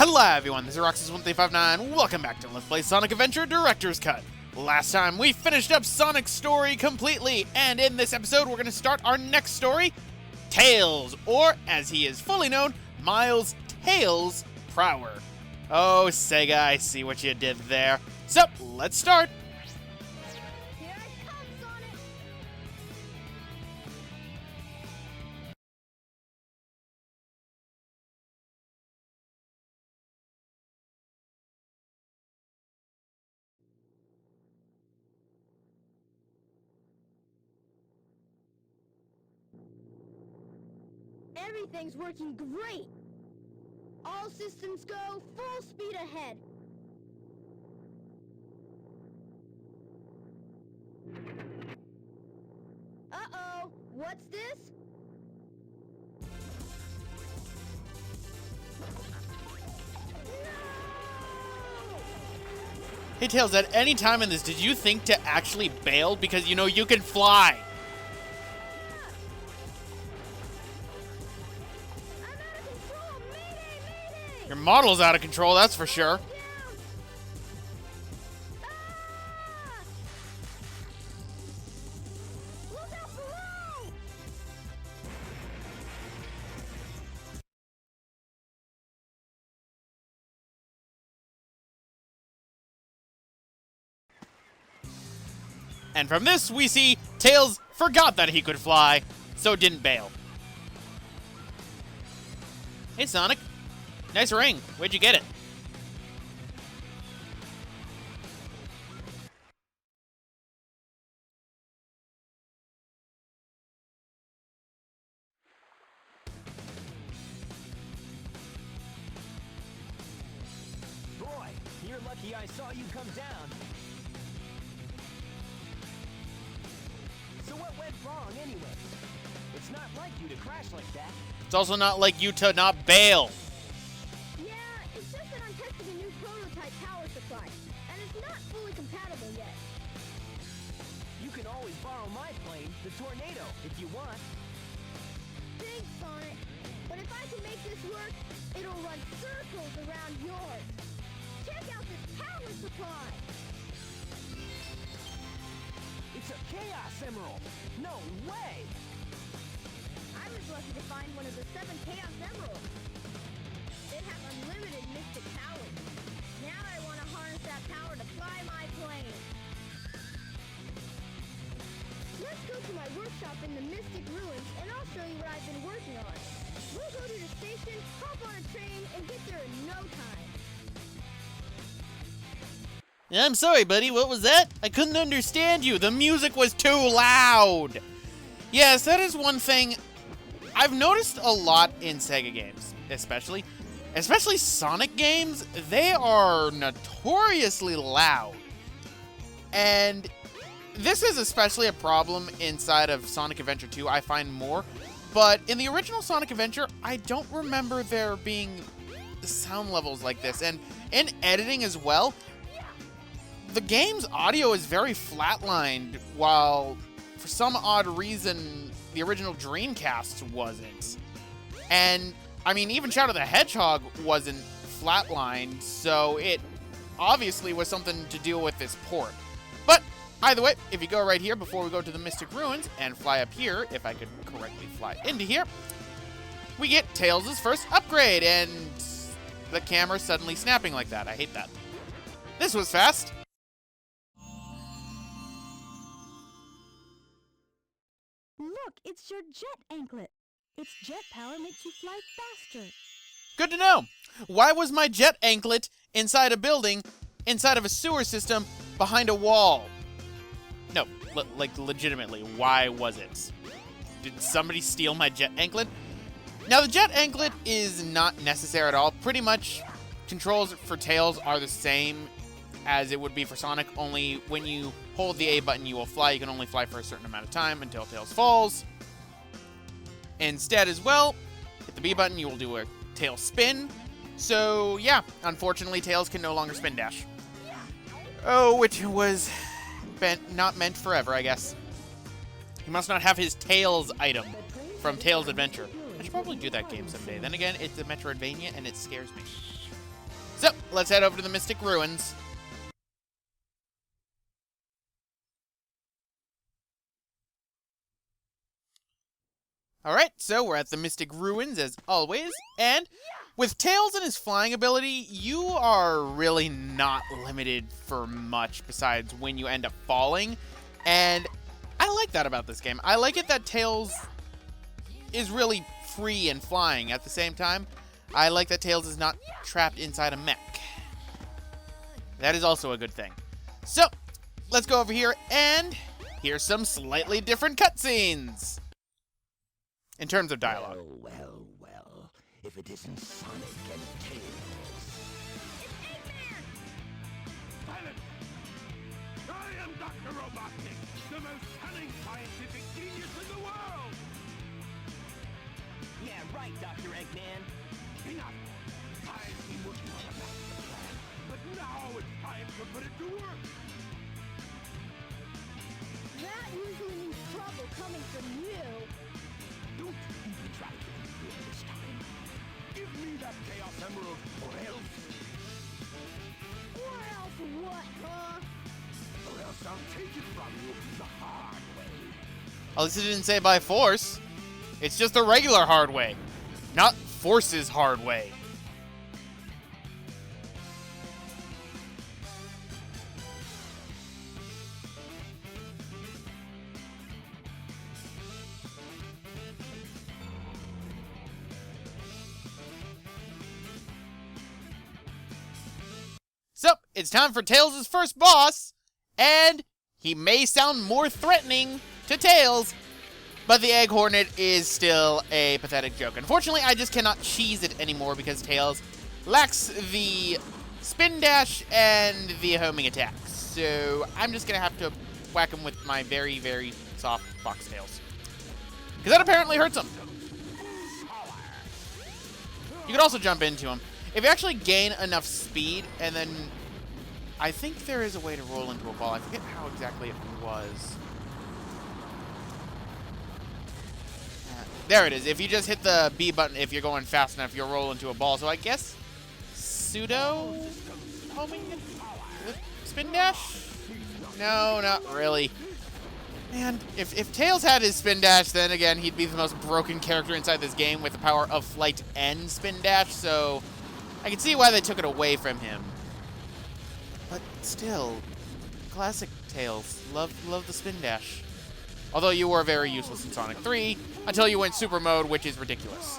Hello everyone, this is Roxas1359. Welcome back to Let's Play Sonic Adventure Director's Cut. Last time we finished up Sonic's story completely, and in this episode we're going to start our next story, Tails, or as he is fully known, Miles Tails Prower. Oh Sega, I see what you did there. So, let's start. Here it comes, Sonic! Everything's working great! All systems go, full speed ahead! Uh-oh! What's this? No! Hey Tails, at any time in this, did you think to actually bail? Because, you know, you can fly. I'm out of control! Mayday! Mayday! Your model's out of control, that's for sure. Down! Ah! Look out below! And from this, we see Tails forgot that he could fly, so didn't bail. Hey Sonic, nice ring. Where'd you get it? Boy, you're lucky I saw you come down. So what went wrong anyway? It's not like you to crash like that. It's also not like you to not bail. Yeah, it's just that I'm testing a new prototype power supply, and it's not fully compatible yet. You can always borrow my plane, the Tornado, if you want. Thanks, Sonic. But if I can make this work, it'll run circles around yours. Check out this power supply! It's a Chaos Emerald. No way! I was lucky to find one of the 7 Chaos Emeralds. It has unlimited mystic power. Now I want to harness that power to fly my plane. Let's go to my workshop in the Mystic Ruins, and I'll show you what I've been working on. We'll go to the station, hop on a train, and get there in no time. I'm sorry, buddy. What was that? I couldn't understand you. The music was too loud. Yes, that is one thing I've noticed a lot in Sega games, especially Sonic games. They are notoriously loud. And this is especially a problem inside of Sonic Adventure 2, I find more. But in the original Sonic Adventure, I don't remember there being sound levels like this. And in editing as well, the game's audio is very flatlined, while for some odd reason, the original Dreamcast wasn't. And, I mean, even Shadow the Hedgehog wasn't flatlined, so it obviously was something to deal with this port. But, either way, if you go right here before we go to the Mystic Ruins, and fly up here, if I could correctly fly into here, we get Tails' first upgrade, and the camera's suddenly snapping like that. I hate that. This was fast. Look, it's your jet anklet. Its jet power makes you fly faster. Good to know. Why was my jet anklet inside a building, inside of a sewer system, behind a wall? No, like legitimately, why was it? Did somebody steal my jet anklet? Now, the jet anklet is not necessary at all. Pretty much, controls for Tails are the same as it would be for Sonic, only when you hold the A button, you will fly. You can only fly for a certain amount of time until Tails falls. Instead, as well, hit the B button, you will do a tail spin. So, yeah, unfortunately, Tails can no longer spin dash. Oh, which was not meant forever, I guess. He must not have his Tails item from Tails Adventure. I should probably do that game someday. Then again, it's a Metroidvania, and it scares me. let's head over to the Mystic Ruins. Alright, so we're at the Mystic Ruins as always, and with Tails and his flying ability, you are really not limited for much besides when you end up falling, and I like that about this game. I like it that Tails is really free and flying at the same time. I like that Tails is not trapped inside a mech. That is also a good thing. So, let's go over here, and here's some slightly different cutscenes in terms of dialogue. Well. If it isn't Sonic and Tails. Silence! I am Dr. Robotnik, the most cunning scientific genius in the world! Yeah, right, Dr. Eggman. Enough! I've been working on a master plan, but now it's time to put it to work! That usually means trouble coming from you. Don't even try to interfere this time. Give me that Chaos Emerald, or else... Or else what, huh? Or else I'll take it from you the hard way. At least it didn't say by force. It's just the regular hard way, not Force's hard way. So, it's time for Tails' first boss, and he may sound more threatening to Tails, but the Egg Hornet is still a pathetic joke. Unfortunately, I just cannot cheese it anymore because Tails lacks the spin dash and the homing attack. So, I'm just going to have to whack him with my very, very soft box tails. Because that apparently hurts him. You could also jump into him. If you actually gain enough speed, and then I think there is a way to roll into a ball. I forget how exactly it was. There it is. If you just hit the B button, if you're going fast enough, you'll roll into a ball. So I guess pseudo homing with spin dash? No, not really. Man, if Tails had his spin dash, then again, he'd be the most broken character inside this game with the power of flight and spin dash, so I can see why they took it away from him. But still, classic Tails. Love the spin dash. Although you were very useless in Sonic 3 until you went super mode, which is ridiculous.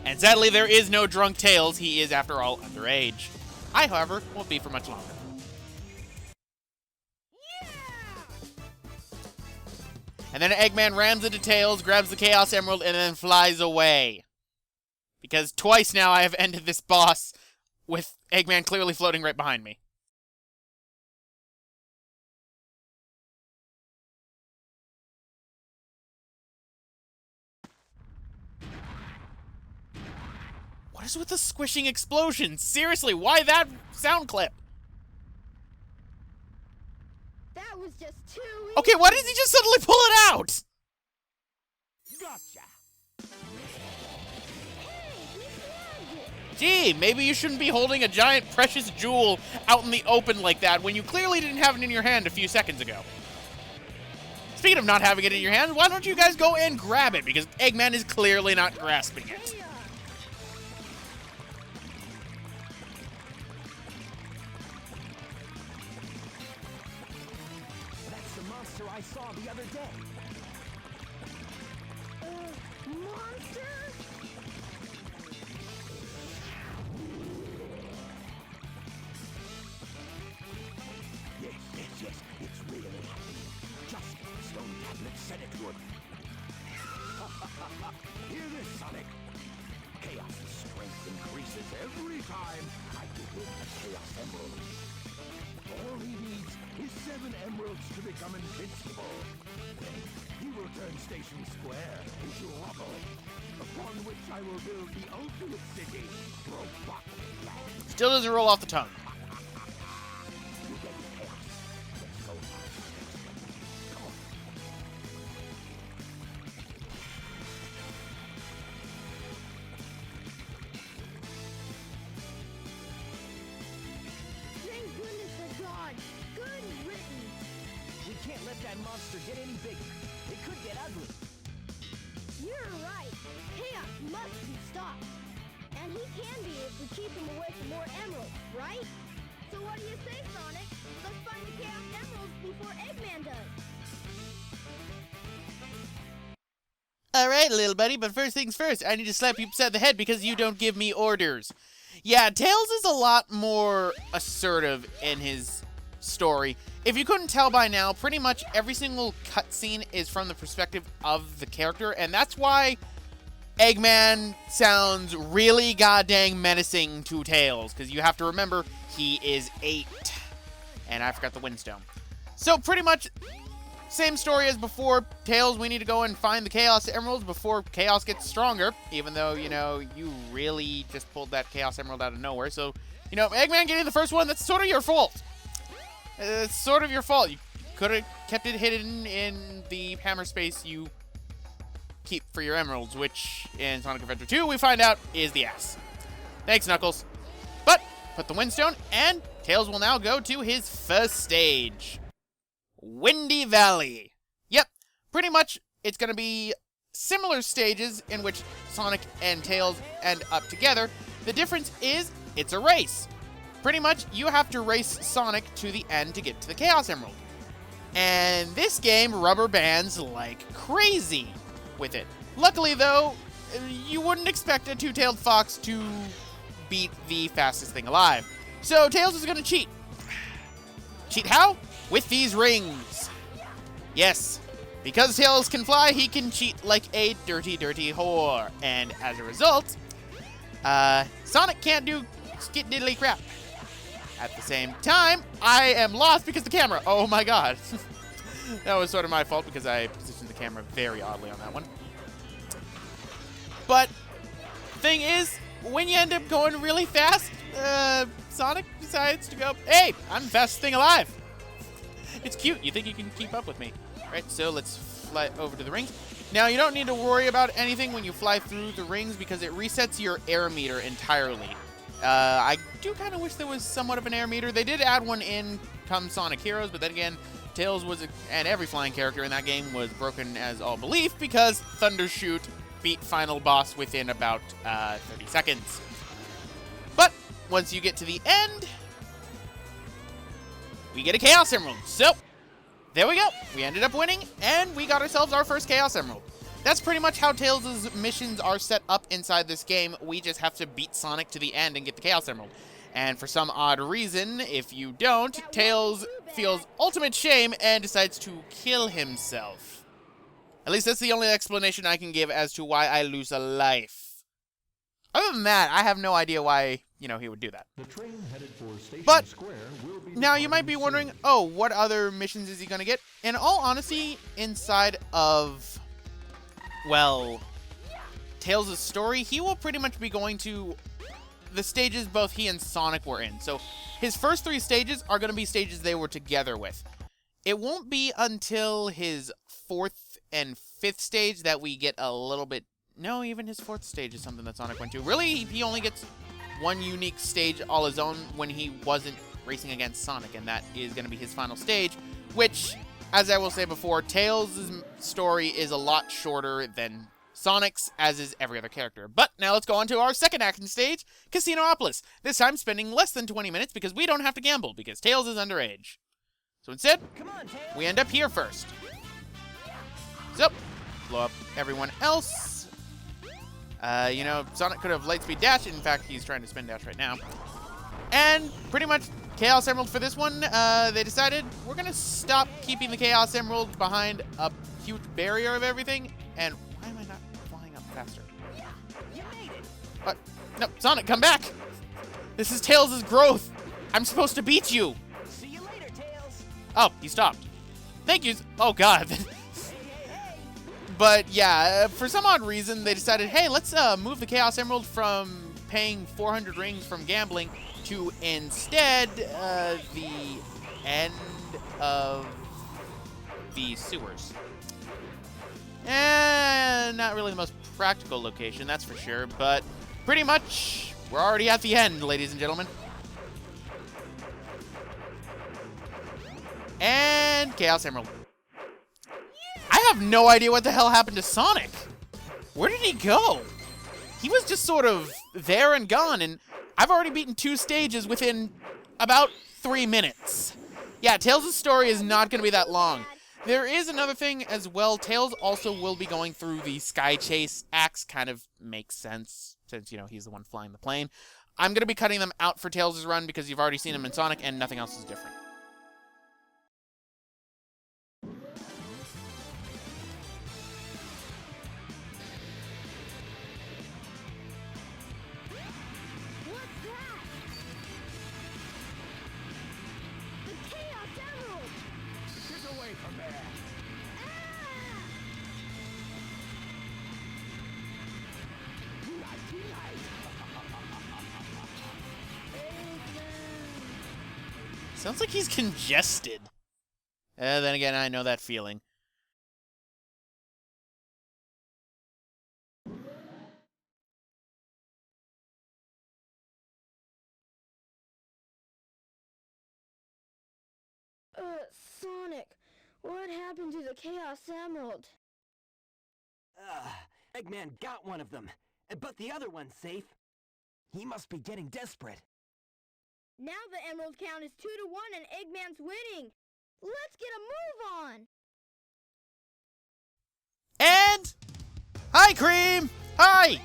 And sadly, there is no drunk Tails. He is, after all, underage. I, however, won't be for much longer. And then Eggman rams into Tails, grabs the Chaos Emerald, and then flies away. Because twice now I have ended this boss with Eggman clearly floating right behind me. What is with the squishing explosions? Seriously, why that sound clip? That was just too easy. Okay, why did he just suddenly pull it out? Gotcha. Gee, maybe you shouldn't be holding a giant precious jewel out in the open like that when you clearly didn't have it in your hand a few seconds ago. Speaking of not having it in your hand, why don't you guys go and grab it? Because Eggman is clearly not grasping it. That's the monster I saw the other day. Monster? Yes, it's really happening. Just as the stone tablet said it would. Hear this, Sonic. Chaos' strength increases every time I give him a Chaos Emerald. All he needs is 7 emeralds to become invincible. Then he will turn Station Square into rubble, upon which I will build the ultimate city, Robotnik Land. Still doesn't roll off the tongue. You ready, Chaos? Let's go. Come on. monster get any bigger. It could get ugly. You're right. Chaos must be stopped. And he can be if we keep him away from more emeralds, right? So what do you say, Sonic? Let's find the Chaos Emeralds before Eggman does. Alright, little buddy, but first things first, I need to slap you upside the head because you don't give me orders. Yeah, Tails is a lot more assertive in his story. If you couldn't tell by now, pretty much every single cutscene is from the perspective of the character, and that's why Eggman sounds really goddamn menacing to Tails, because you have to remember, he is 8. And I forgot the Windstone. So pretty much, same story as before. Tails, we need to go and find the Chaos Emeralds before Chaos gets stronger, even though, you know, you really just pulled that Chaos Emerald out of nowhere. So, you know, Eggman getting the first one, that's sort of your fault. It's sort of your fault. You could have kept it hidden in the hammer space you keep for your emeralds, which in Sonic Adventure 2 we find out is the ass. Thanks, Knuckles. But put the Windstone, and Tails will now go to his first stage. Windy Valley. Yep, pretty much it's going to be similar stages in which Sonic and Tails end up together. The difference is it's a race. Pretty much you have to race Sonic to the end to get to the Chaos Emerald. And this game rubber bands like crazy with it. Luckily though, you wouldn't expect a two-tailed fox to beat the fastest thing alive. So Tails is going to cheat. Cheat how? With these rings. Yes, because Tails can fly, he can cheat like a dirty, dirty whore. And as a result, Sonic can't do skit diddly crap. At the same time, I am lost because the camera. Oh my god. That was sort of my fault because I positioned the camera very oddly on that one. But thing is, when you end up going really fast, Sonic decides to go, hey, I'm the fastest thing alive. It's cute. You think you can keep up with me. Right, so let's fly over to the rings. Now, you don't need to worry about anything when you fly through the rings because it resets your air meter entirely. I do kind of wish there was somewhat of an air meter. They did add one in come Sonic Heroes, but then again, Tails was, and every flying character in that game was broken as all belief because Thundershoot beat final boss within about 30 seconds. But once you get to the end, we get a Chaos Emerald. So, there we go. We ended up winning, and we got ourselves our first Chaos Emerald. That's pretty much how Tails' missions are set up inside this game. We just have to beat Sonic to the end and get the Chaos Emerald. And for some odd reason, if you don't, Tails feels ultimate shame and decides to kill himself. At least that's the only explanation I can give as to why I lose a life. Other than that, I have no idea why, you know, he would do that. The train headed for Station But Square will be now you might be wondering, oh, what other missions is he going to get? In all honesty, inside of, well, Tails' story, he will pretty much be going to the stages both he and Sonic were in. So his first 3 stages are going to be stages they were together with. It won't be until his 4th and 5th stage that we get a little bit... No, even his 4th stage is something that Sonic went to. Really, he only gets one unique stage all his own when he wasn't racing against Sonic, and that is going to be his final stage, which, as I will say before, Tails' story is a lot shorter than Sonic's, as is every other character. But now let's go on to our second action stage, Casinopolis. This time spending less than 20 minutes because we don't have to gamble, because Tails is underage. So instead, we end up here first. So, blow up everyone else. You know, Sonic could have Lightspeed Dash. In fact, he's trying to spin dash right now. And pretty much Chaos Emerald for this one. They decided we're going to stop keeping the Chaos Emerald behind a huge barrier of everything. And why am I not flying up faster? You made it. What? No, Sonic, come back. This is Tails' growth. I'm supposed to beat you. See you later, Tails. Oh, he stopped. Thank you. Oh, God. But yeah, for some odd reason, they decided, hey, let's move the Chaos Emerald from paying 400 rings from gambling to instead the end of the sewers. And not really the most practical location, that's for sure, but pretty much we're already at the end, ladies and gentlemen. And Chaos Emerald. have no idea what the hell happened to Sonic. Where did he go? He was just sort of there and gone, and I've already beaten 2 stages within about 3 minutes. Yeah, Tails' story is not going to be that long. There is another thing as well. Tails also will be going through the Sky Chase acts. Kind of makes sense since, you know, he's the one flying the plane. I'm going to be cutting them out for Tails' run because you've already seen him in Sonic and nothing else is different. What's that? The Chaos Emerald! Get away from there! Ah! Nighty night! Sounds like he's congested. Then again, I know that feeling. Sonic, what happened to the Chaos Emerald? Eggman got one of them, but the other one's safe. He must be getting desperate. Now the emerald count is 2-1 and Eggman's winning. Let's get a move on. And... Hi, Cream! Hi!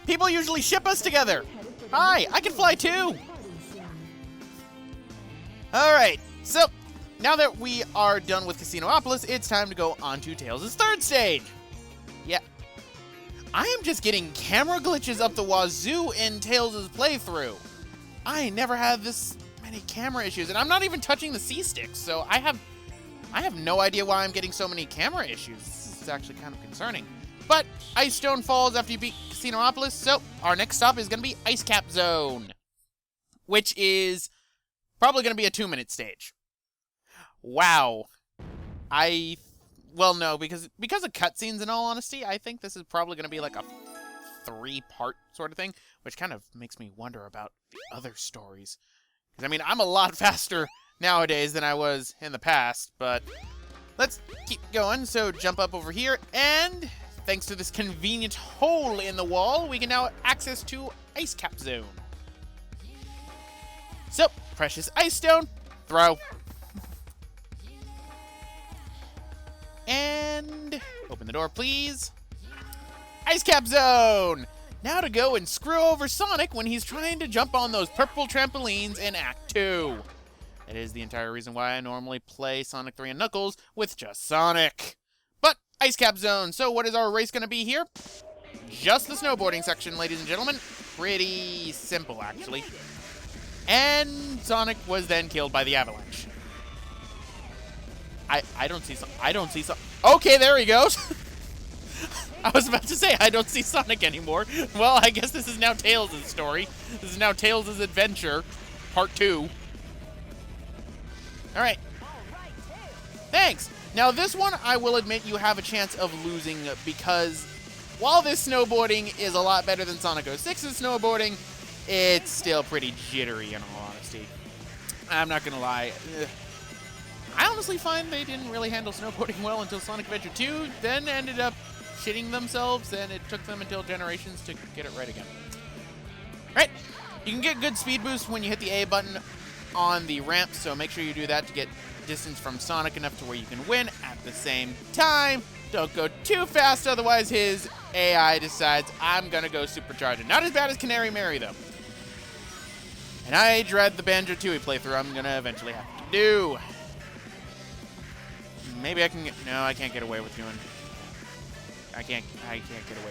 People usually ship us together. Hi, I can fly too! Alright, so now that we are done with Casinopolis, it's time to go on to Tails' 3rd stage. Yeah. I am just getting camera glitches up the wazoo in Tails' playthrough. I never had this many camera issues, and I'm not even touching the C-sticks, so I have no idea why I'm getting so many camera issues. This is actually kind of concerning. But Ice Stone falls after you beat Casinopolis, so our next stop is going to be Ice Cap Zone, which is probably going to be a 2-minute stage. Wow. Well, no, because of cutscenes, in all honesty, I think this is probably going to be like a 3-part sort of thing, which kind of makes me wonder about the other stories. Because, I mean, I'm a lot faster nowadays than I was in the past, but let's keep going. So jump up over here, and thanks to this convenient hole in the wall, we can now access to Ice Cap Zone. So, precious Ice Stone, throw. And open the door, please. Ice Cap Zone! Now to go and screw over Sonic when he's trying to jump on those purple trampolines in Act 2. That is the entire reason why I normally play Sonic 3 and Knuckles with just Sonic. But, Ice Cap Zone, so what is our race going to be here? Just the snowboarding section, ladies and gentlemen. Pretty simple, actually. And Sonic was then killed by the avalanche. I don't see Sonic. Okay, there he goes. I was about to say, I don't see Sonic anymore. Well, I guess this is now Tails' story. This is now Tails' adventure, part 2. Alright. Thanks. Now, this one, I will admit you have a chance of losing because while this snowboarding is a lot better than Sonic 06's snowboarding, it's still pretty jittery, in all honesty. I'm not going to lie. I honestly find they didn't really handle snowboarding well until Sonic Adventure 2, then ended up shitting themselves, and it took them until Generations to get it right again. Right, you can get good speed boosts when you hit the A button on the ramp, so make sure you do that to get distance from Sonic enough to where you can win. At the same time, don't go too fast, otherwise his AI decides, I'm gonna go supercharge it. Not as bad as Canary Mary, though. And I dread the Banjo-Tooie playthrough I'm gonna eventually have to do. Maybe I can get... No, I can't get away with doing... I can't get away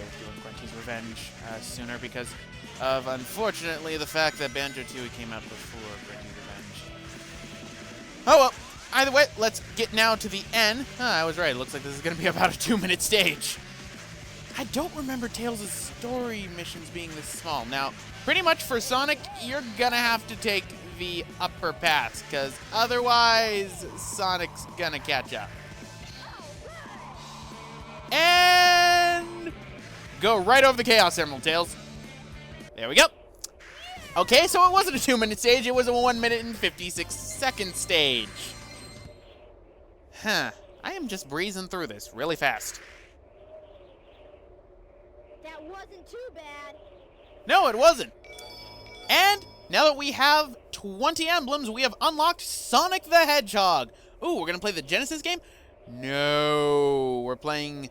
with doing Grunty's Revenge sooner because of, unfortunately, the fact that Banjo-Tooie came out before Grunty's Revenge. Oh, well. Either way, let's get now to the end. I was right. It looks like this is going to be about a 2-minute stage. I don't remember Tails' story missions being this small. Now, pretty much for Sonic, you're going to have to take the upper pass because otherwise, Sonic's going to catch up. And go right over the Chaos Emerald, Tails. There we go. Okay, so it wasn't a 2-minute stage. It was a 1 minute and 56 second stage. Huh. I am just breezing through this really fast. That wasn't too bad. No, it wasn't. And now that we have 20 emblems, we have unlocked Sonic the Hedgehog. Ooh, we're going to play the Genesis game? No, we're playing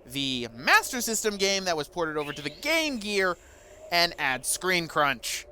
the Master System game that was ported over to the Game Gear and adds screen crunch.